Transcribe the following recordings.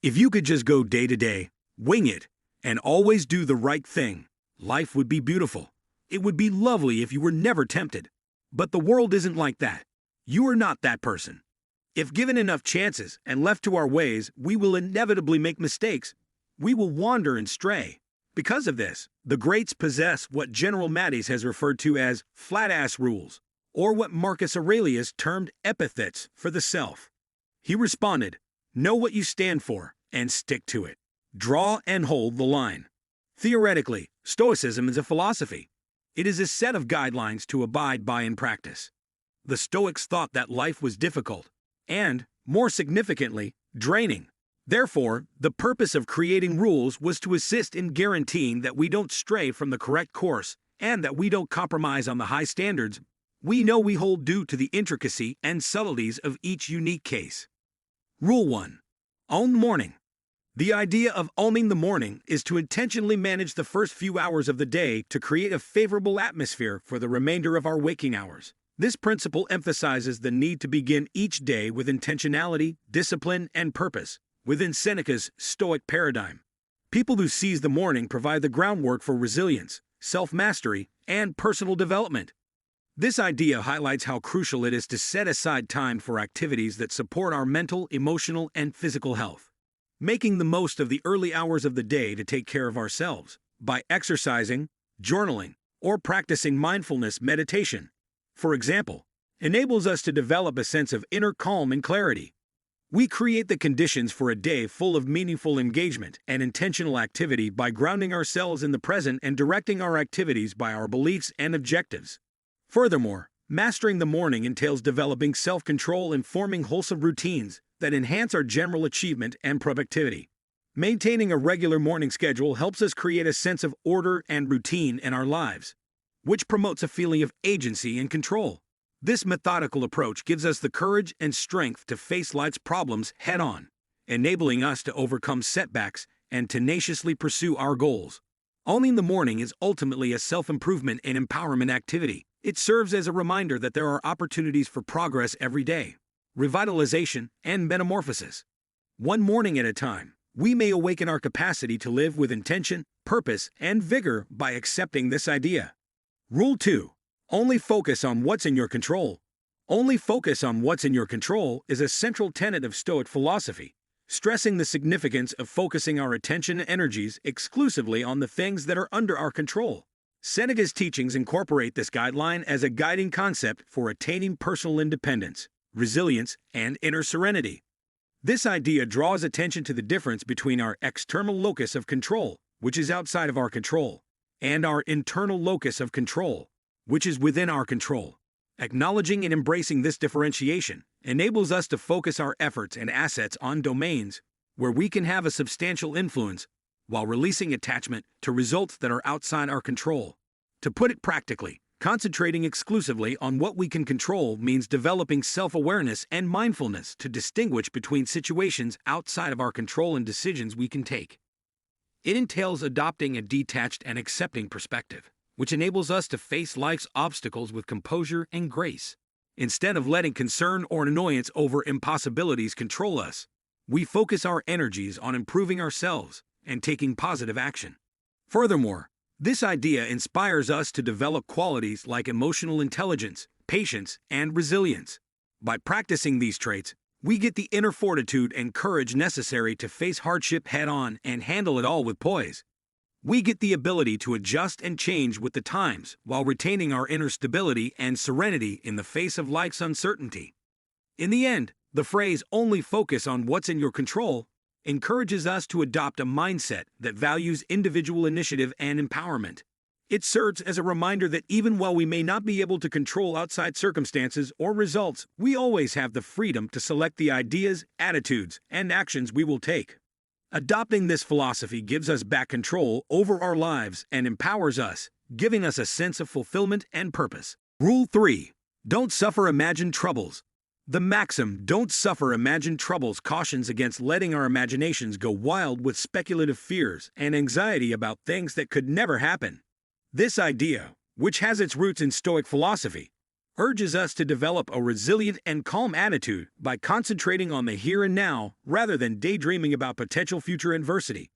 If you could just go day to day, wing it, and always do the right thing, life would be beautiful. It would be lovely if you were never tempted. But the world isn't like that. You are not that person. If given enough chances and left to our ways, we will inevitably make mistakes. We will wander and stray. Because of this, the greats possess what General Mattis has referred to as flat-ass rules, or what Marcus Aurelius termed epithets for the self. He responded, "Know what you stand for, and stick to it. Draw and hold the line." Theoretically, Stoicism is a philosophy. It is a set of guidelines to abide by in practice. The Stoics thought that life was difficult, and, more significantly, draining. Therefore, the purpose of creating rules was to assist in guaranteeing that we don't stray from the correct course, and that we don't compromise on the high standards we know we hold due to the intricacy and subtleties of each unique case. Rule 1. Own the morning. The idea of owning the morning is to intentionally manage the first few hours of the day to create a favorable atmosphere for the remainder of our waking hours. This principle emphasizes the need to begin each day with intentionality, discipline, and purpose, within Seneca's Stoic paradigm. People who seize the morning provide the groundwork for resilience, self-mastery, and personal development. This idea highlights how crucial it is to set aside time for activities that support our mental, emotional, and physical health. Making the most of the early hours of the day to take care of ourselves by exercising, journaling, or practicing mindfulness meditation, for example, enables us to develop a sense of inner calm and clarity. We create the conditions for a day full of meaningful engagement and intentional activity by grounding ourselves in the present and directing our activities by our beliefs and objectives. Furthermore, mastering the morning entails developing self-control and forming wholesome routines that enhance our general achievement and productivity. Maintaining a regular morning schedule helps us create a sense of order and routine in our lives, which promotes a feeling of agency and control. This methodical approach gives us the courage and strength to face life's problems head-on, enabling us to overcome setbacks and tenaciously pursue our goals. Owning the morning is ultimately a self-improvement and empowerment activity. It serves as a reminder that there are opportunities for progress every day, revitalization, and metamorphosis. One morning at a time, we may awaken our capacity to live with intention, purpose, and vigor by accepting this idea. Rule 2. Only focus on what's in your control. Only focus on what's in your control is a central tenet of Stoic philosophy, stressing the significance of focusing our attention and energies exclusively on the things that are under our control. Seneca's teachings incorporate this guideline as a guiding concept for attaining personal independence, resilience, and inner serenity. This idea draws attention to the difference between our external locus of control, which is outside of our control, and our internal locus of control, which is within our control. Acknowledging and embracing this differentiation enables us to focus our efforts and assets on domains where we can have a substantial influence, while releasing attachment to results that are outside our control. To put it practically, concentrating exclusively on what we can control means developing self-awareness and mindfulness to distinguish between situations outside of our control and decisions we can take. It entails adopting a detached and accepting perspective, which enables us to face life's obstacles with composure and grace. Instead of letting concern or annoyance over impossibilities control us, we focus our energies on improving ourselves and taking positive action. Furthermore, this idea inspires us to develop qualities like emotional intelligence, patience, and resilience. By practicing these traits, we get the inner fortitude and courage necessary to face hardship head-on and handle it all with poise. We get the ability to adjust and change with the times while retaining our inner stability and serenity in the face of life's uncertainty. In the end, the phrase "only focus on what's in your control" encourages us to adopt a mindset that values individual initiative and empowerment. It serves as a reminder that even while we may not be able to control outside circumstances or results, we always have the freedom to select the ideas, attitudes, and actions we will take. Adopting this philosophy gives us back control over our lives and empowers us, giving us a sense of fulfillment and purpose. Rule 3. Don't suffer imagined troubles. The maxim, "don't suffer imagined troubles," cautions against letting our imaginations go wild with speculative fears and anxiety about things that could never happen. This idea, which has its roots in Stoic philosophy, urges us to develop a resilient and calm attitude by concentrating on the here and now rather than daydreaming about potential future adversity.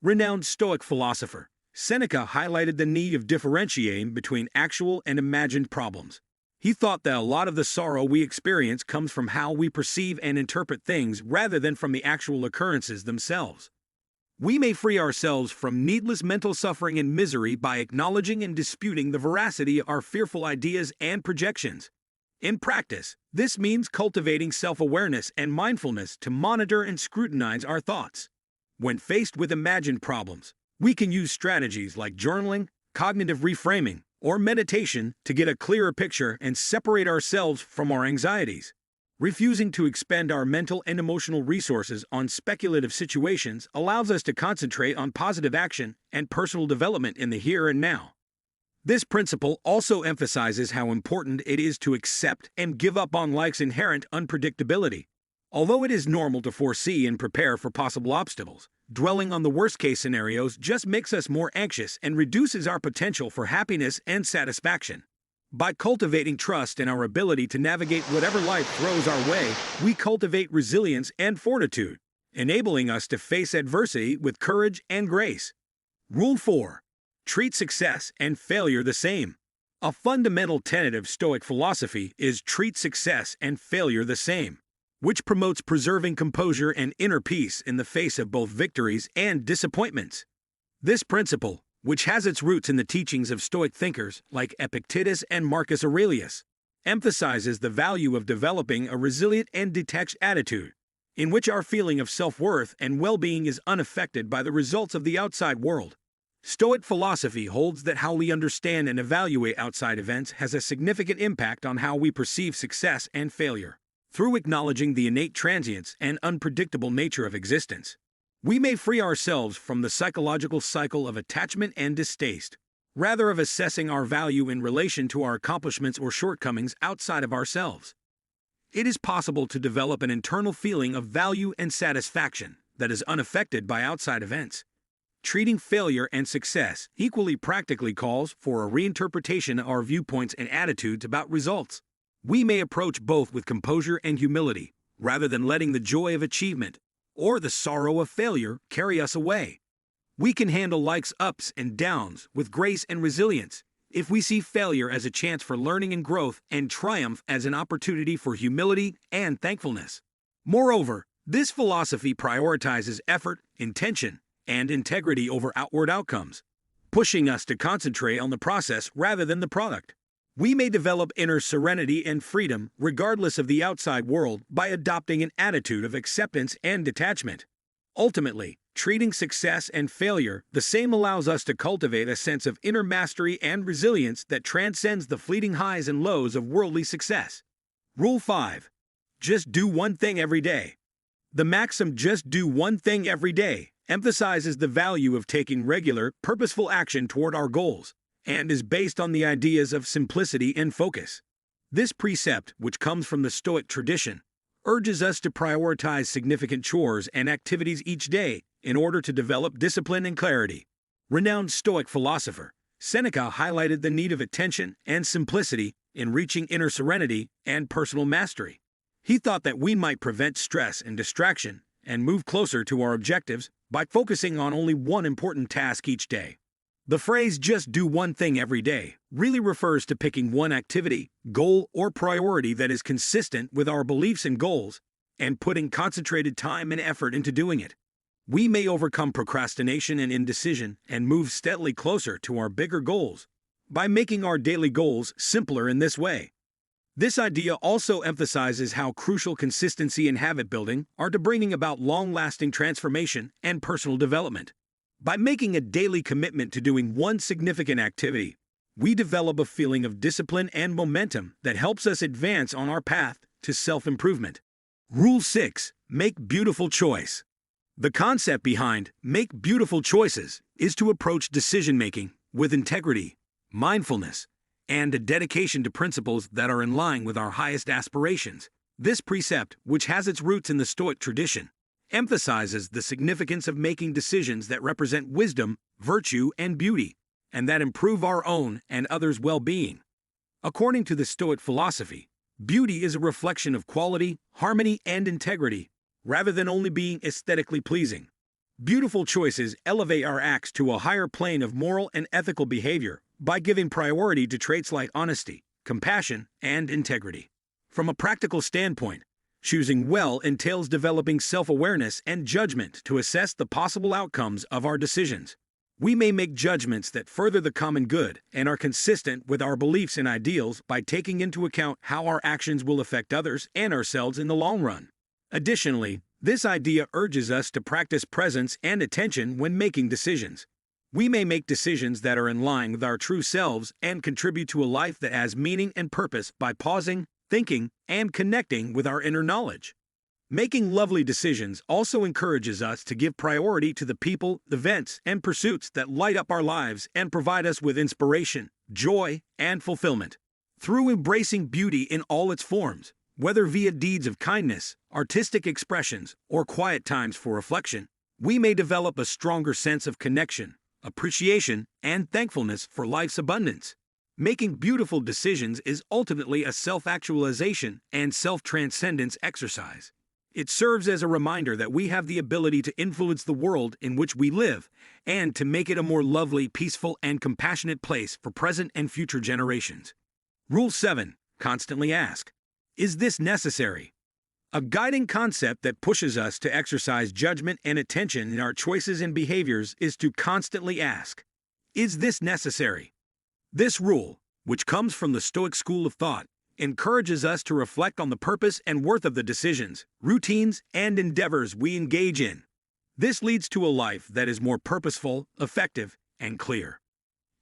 Renowned Stoic philosopher Seneca highlighted the need of differentiating between actual and imagined problems. He thought that a lot of the sorrow we experience comes from how we perceive and interpret things rather than from the actual occurrences themselves. We may free ourselves from needless mental suffering and misery by acknowledging and disputing the veracity of our fearful ideas and projections. In practice, this means cultivating self-awareness and mindfulness to monitor and scrutinize our thoughts. When faced with imagined problems, we can use strategies like journaling, cognitive reframing, or meditation to get a clearer picture and separate ourselves from our anxieties. Refusing to expend our mental and emotional resources on speculative situations allows us to concentrate on positive action and personal development in the here and now. This principle also emphasizes how important it is to accept and give up on life's inherent unpredictability. Although it is normal to foresee and prepare for possible obstacles, dwelling on the worst-case scenarios just makes us more anxious and reduces our potential for happiness and satisfaction. By cultivating trust in our ability to navigate whatever life throws our way, we cultivate resilience and fortitude, enabling us to face adversity with courage and grace. Rule 4. Treat success and failure the same. A fundamental tenet of Stoic philosophy is treat success and failure the same, which promotes preserving composure and inner peace in the face of both victories and disappointments. This principle, which has its roots in the teachings of Stoic thinkers like Epictetus and Marcus Aurelius, emphasizes the value of developing a resilient and detached attitude, in which our feeling of self-worth and well-being is unaffected by the results of the outside world. Stoic philosophy holds that how we understand and evaluate outside events has a significant impact on how we perceive success and failure. Through acknowledging the innate transience and unpredictable nature of existence, we may free ourselves from the psychological cycle of attachment and distaste, rather of assessing our value in relation to our accomplishments or shortcomings outside of ourselves. It is possible to develop an internal feeling of value and satisfaction that is unaffected by outside events. Treating failure and success equally practically calls for a reinterpretation of our viewpoints and attitudes about results. We may approach both with composure and humility, rather than letting the joy of achievement or the sorrow of failure carry us away. We can handle life's ups and downs with grace and resilience if we see failure as a chance for learning and growth and triumph as an opportunity for humility and thankfulness. Moreover, this philosophy prioritizes effort, intention, and integrity over outward outcomes, pushing us to concentrate on the process rather than the product. We may develop inner serenity and freedom regardless of the outside world by adopting an attitude of acceptance and detachment. Ultimately, treating success and failure the same allows us to cultivate a sense of inner mastery and resilience that transcends the fleeting highs and lows of worldly success. Rule 5. Just do one thing every day. The maxim "just do one thing every day" emphasizes the value of taking regular, purposeful action toward our goals, and is based on the ideas of simplicity and focus. This precept, which comes from the Stoic tradition, urges us to prioritize significant chores and activities each day in order to develop discipline and clarity. Renowned Stoic philosopher Seneca highlighted the need of attention and simplicity in reaching inner serenity and personal mastery. He thought that we might prevent stress and distraction and move closer to our objectives by focusing on only one important task each day. The phrase "just do one thing every day" really refers to picking one activity, goal, or priority that is consistent with our beliefs and goals, and putting concentrated time and effort into doing it. We may overcome procrastination and indecision and move steadily closer to our bigger goals by making our daily goals simpler in this way. This idea also emphasizes how crucial consistency and habit building are to bringing about long-lasting transformation and personal development. By making a daily commitment to doing one significant activity, we develop a feeling of discipline and momentum that helps us advance on our path to self-improvement. Rule 6. Make beautiful choice. The concept behind "make beautiful choices" is to approach decision-making with integrity, mindfulness, and a dedication to principles that are in line with our highest aspirations. This precept, which has its roots in the Stoic tradition, emphasizes the significance of making decisions that represent wisdom, virtue, and beauty, and that improve our own and others' well-being. According to the Stoic philosophy, beauty is a reflection of quality, harmony, and integrity, rather than only being aesthetically pleasing. Beautiful choices elevate our acts to a higher plane of moral and ethical behavior by giving priority to traits like honesty, compassion, and integrity. From a practical standpoint, choosing well entails developing self-awareness and judgment to assess the possible outcomes of our decisions. We may make judgments that further the common good and are consistent with our beliefs and ideals by taking into account how our actions will affect others and ourselves in the long run. Additionally, this idea urges us to practice presence and attention when making decisions. We may make decisions that are in line with our true selves and contribute to a life that has meaning and purpose by pausing, thinking, and connecting with our inner knowledge. Making lovely decisions also encourages us to give priority to the people, events, and pursuits that light up our lives and provide us with inspiration, joy, and fulfillment. Through embracing beauty in all its forms, whether via deeds of kindness, artistic expressions, or quiet times for reflection, we may develop a stronger sense of connection, appreciation, and thankfulness for life's abundance. Making beautiful decisions is ultimately a self-actualization and self-transcendence exercise. It serves as a reminder that we have the ability to influence the world in which we live and to make it a more lovely, peaceful, and compassionate place for present and future generations. Rule 7. Constantly ask. Is this necessary? A guiding concept that pushes us to exercise judgment and attention in our choices and behaviors is to constantly ask, is this necessary? This rule, which comes from the Stoic school of thought, encourages us to reflect on the purpose and worth of the decisions, routines, and endeavors we engage in. This leads to a life that is more purposeful, effective, and clear.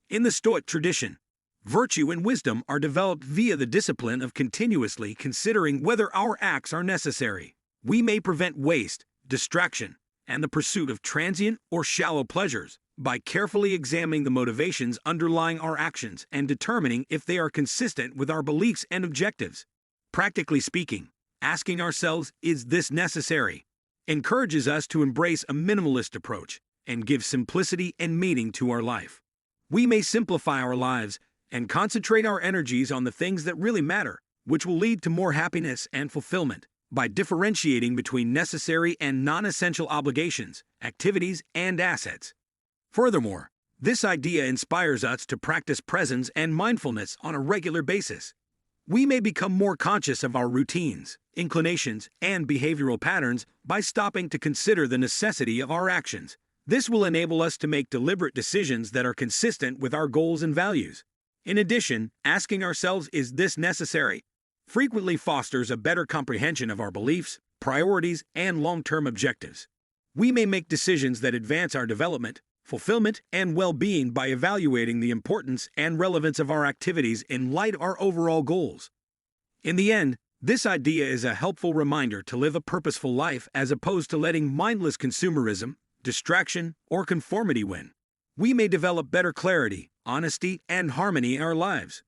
In the Stoic tradition, virtue and wisdom are developed via the discipline of continuously considering whether our acts are necessary. We may prevent waste, distraction, and the pursuit of transient or shallow pleasures by carefully examining the motivations underlying our actions and determining if they are consistent with our beliefs and objectives. Practically speaking, asking ourselves, is this necessary, encourages us to embrace a minimalist approach and give simplicity and meaning to our life. We may simplify our lives and concentrate our energies on the things that really matter, which will lead to more happiness and fulfillment by differentiating between necessary and non-essential obligations, activities, and assets. Furthermore, this idea inspires us to practice presence and mindfulness on a regular basis. We may become more conscious of our routines, inclinations, and behavioral patterns by stopping to consider the necessity of our actions. This will enable us to make deliberate decisions that are consistent with our goals and values. In addition, asking ourselves, is this necessary, frequently fosters a better comprehension of our beliefs, priorities, and long-term objectives. We may make decisions that advance our development, fulfillment, and well-being by evaluating the importance and relevance of our activities in light of our overall goals. In the end, this idea is a helpful reminder to live a purposeful life as opposed to letting mindless consumerism, distraction, or conformity win. We may develop better clarity, honesty, and harmony in our lives,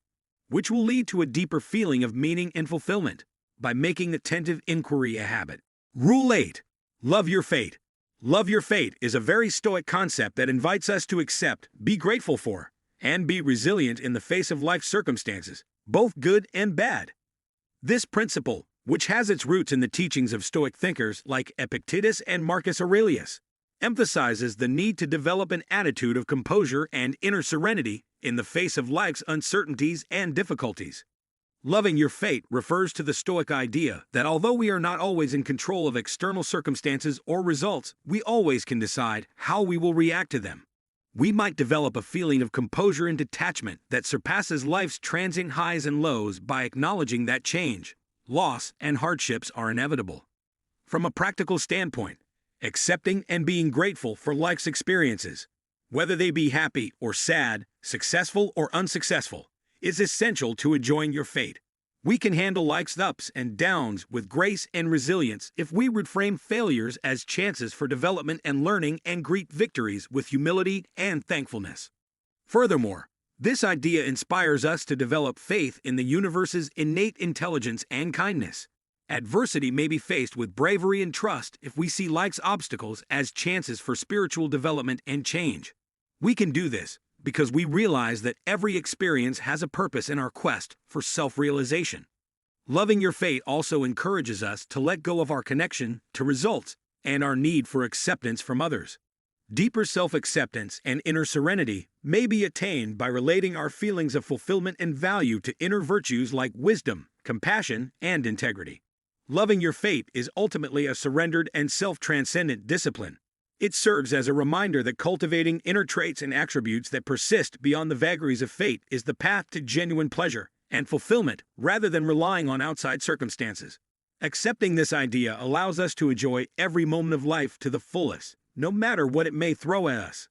which will lead to a deeper feeling of meaning and fulfillment by making attentive inquiry a habit. Rule 8. Love your fate. Love your fate is a very Stoic concept that invites us to accept, be grateful for, and be resilient in the face of life circumstances, both good and bad. This principle, which has its roots in the teachings of Stoic thinkers like Epictetus and Marcus Aurelius, emphasizes the need to develop an attitude of composure and inner serenity in the face of life's uncertainties and difficulties. Loving your fate refers to the Stoic idea that although we are not always in control of external circumstances or results, we always can decide how we will react to them. We might develop a feeling of composure and detachment that surpasses life's transient highs and lows by acknowledging that change, loss, and hardships are inevitable. From a practical standpoint, accepting and being grateful for life's experiences, whether they be happy or sad, successful or unsuccessful, is essential to enjoying your fate. We can handle life's ups and downs with grace and resilience if we reframe failures as chances for development and learning and greet victories with humility and thankfulness. Furthermore, this idea inspires us to develop faith in the universe's innate intelligence and kindness. Adversity may be faced with bravery and trust if we see life's obstacles as chances for spiritual development and change. We can do this because we realize that every experience has a purpose in our quest for self-realization. Loving your fate also encourages us to let go of our connection to results and our need for acceptance from others. Deeper self-acceptance and inner serenity may be attained by relating our feelings of fulfillment and value to inner virtues like wisdom, compassion, and integrity. Loving your fate is ultimately a surrendered and self-transcendent discipline. It serves as a reminder that cultivating inner traits and attributes that persist beyond the vagaries of fate is the path to genuine pleasure and fulfillment rather than relying on outside circumstances. Accepting this idea allows us to enjoy every moment of life to the fullest, no matter what it may throw at us.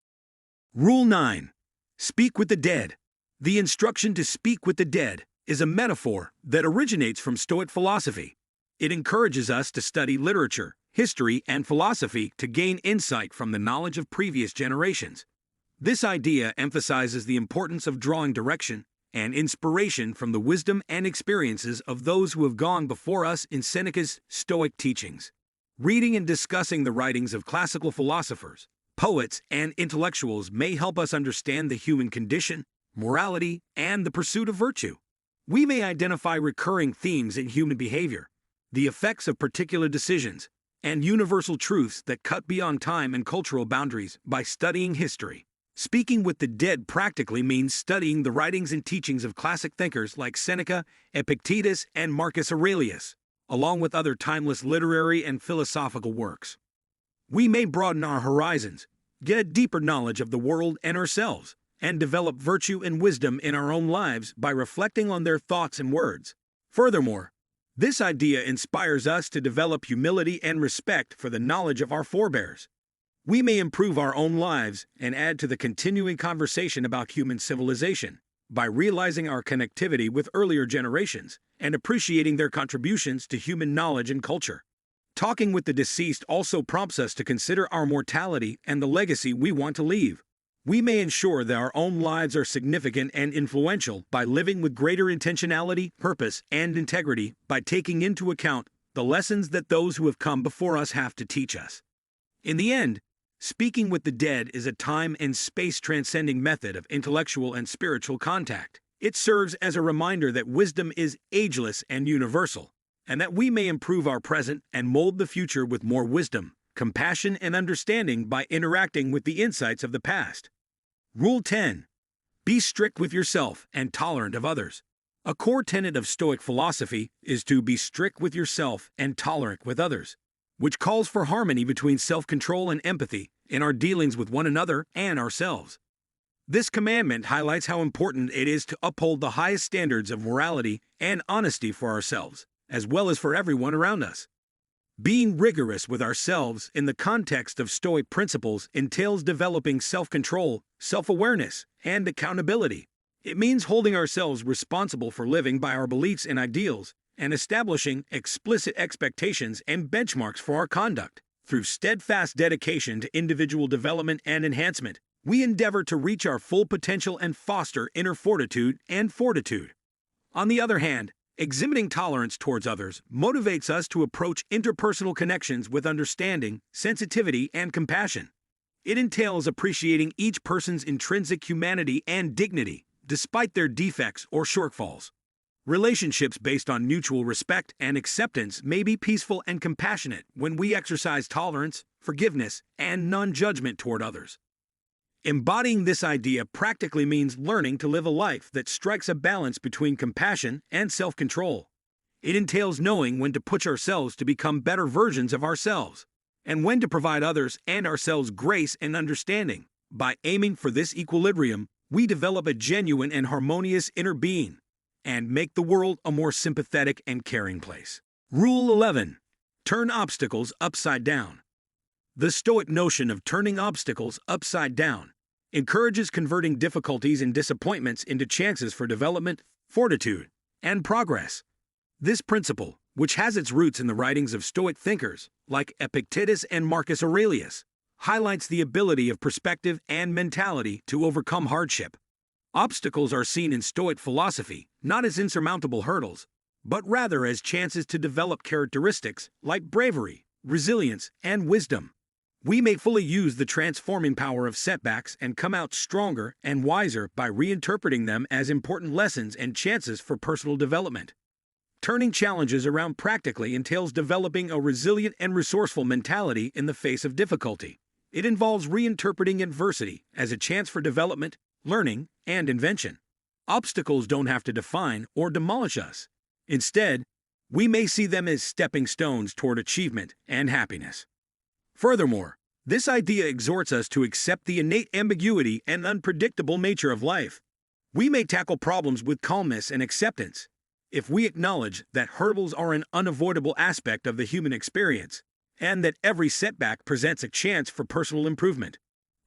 Rule 9. Speak with the dead. The instruction to speak with the dead is a metaphor that originates from Stoic philosophy. It encourages us to study literature, history, and philosophy to gain insight from the knowledge of previous generations. This idea emphasizes the importance of drawing direction and inspiration from the wisdom and experiences of those who have gone before us in Seneca's Stoic teachings. Reading and discussing the writings of classical philosophers, poets, and intellectuals may help us understand the human condition, morality, and the pursuit of virtue. We may identify recurring themes in human behavior, the effects of particular decisions, and universal truths that cut beyond time and cultural boundaries by studying history. Speaking with the dead practically means studying the writings and teachings of classic thinkers like Seneca, Epictetus, and Marcus Aurelius, along with other timeless literary and philosophical works. We may broaden our horizons, get a deeper knowledge of the world and ourselves, and develop virtue and wisdom in our own lives by reflecting on their thoughts and words. Furthermore, this idea inspires us to develop humility and respect for the knowledge of our forebears. We may improve our own lives and add to the continuing conversation about human civilization by realizing our connectivity with earlier generations and appreciating their contributions to human knowledge and culture. Talking with the deceased also prompts us to consider our mortality and the legacy we want to leave. We may ensure that our own lives are significant and influential by living with greater intentionality, purpose, and integrity by taking into account the lessons that those who have come before us have to teach us. In the end, speaking with the dead is a time and space-transcending method of intellectual and spiritual contact. It serves as a reminder that wisdom is ageless and universal, and that we may improve our present and mold the future with more wisdom, compassion, and understanding by interacting with the insights of the past. Rule 10. Be strict with yourself and tolerant of others. A core tenet of Stoic philosophy is to be strict with yourself and tolerant with others, which calls for harmony between self-control and empathy in our dealings with one another and ourselves. This commandment highlights how important it is to uphold the highest standards of morality and honesty for ourselves, as well as for everyone around us. Being rigorous with ourselves in the context of Stoic principles entails developing self-control, self-awareness, and accountability. It means holding ourselves responsible for living by our beliefs and ideals, and establishing explicit expectations and benchmarks for our conduct. Through steadfast dedication to individual development and enhancement, we endeavor to reach our full potential and foster inner fortitude and fortitude. On the other hand, exhibiting tolerance towards others motivates us to approach interpersonal connections with understanding, sensitivity, and compassion. It entails appreciating each person's intrinsic humanity and dignity, despite their defects or shortfalls. Relationships based on mutual respect and acceptance may be peaceful and compassionate when we exercise tolerance, forgiveness, and non-judgment toward others. Embodying this idea practically means learning to live a life that strikes a balance between compassion and self-control. It entails knowing when to push ourselves to become better versions of ourselves, and when to provide others and ourselves grace and understanding. By aiming for this equilibrium, we develop a genuine and harmonious inner being, and make the world a more sympathetic and caring place. Rule 11. Turn obstacles upside down. The Stoic notion of turning obstacles upside down encourages converting difficulties and disappointments into chances for development, fortitude, and progress. This principle, which has its roots in the writings of Stoic thinkers like Epictetus and Marcus Aurelius, highlights the ability of perspective and mentality to overcome hardship. Obstacles are seen in Stoic philosophy not as insurmountable hurdles, but rather as chances to develop characteristics like bravery, resilience, and wisdom. We may fully use the transforming power of setbacks and come out stronger and wiser by reinterpreting them as important lessons and chances for personal development. Turning challenges around practically entails developing a resilient and resourceful mentality in the face of difficulty. It involves reinterpreting adversity as a chance for development, learning, and invention. Obstacles don't have to define or demolish us. Instead, we may see them as stepping stones toward achievement and happiness. Furthermore, this idea exhorts us to accept the innate ambiguity and unpredictable nature of life. We may tackle problems with calmness and acceptance if we acknowledge that hurdles are an unavoidable aspect of the human experience and that every setback presents a chance for personal improvement.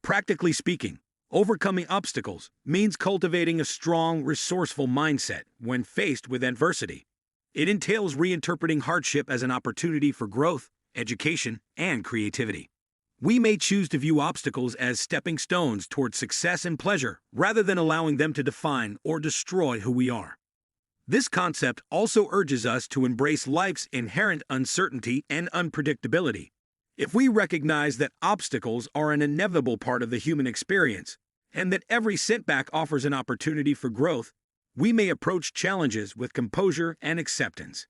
Practically speaking, overcoming obstacles means cultivating a strong, resourceful mindset when faced with adversity. It entails reinterpreting hardship as an opportunity for growth, education, and creativity. We may choose to view obstacles as stepping stones toward success and pleasure rather than allowing them to define or destroy who we are. This concept also urges us to embrace life's inherent uncertainty and unpredictability. If we recognize that obstacles are an inevitable part of the human experience and that every setback offers an opportunity for growth, we may approach challenges with composure and acceptance.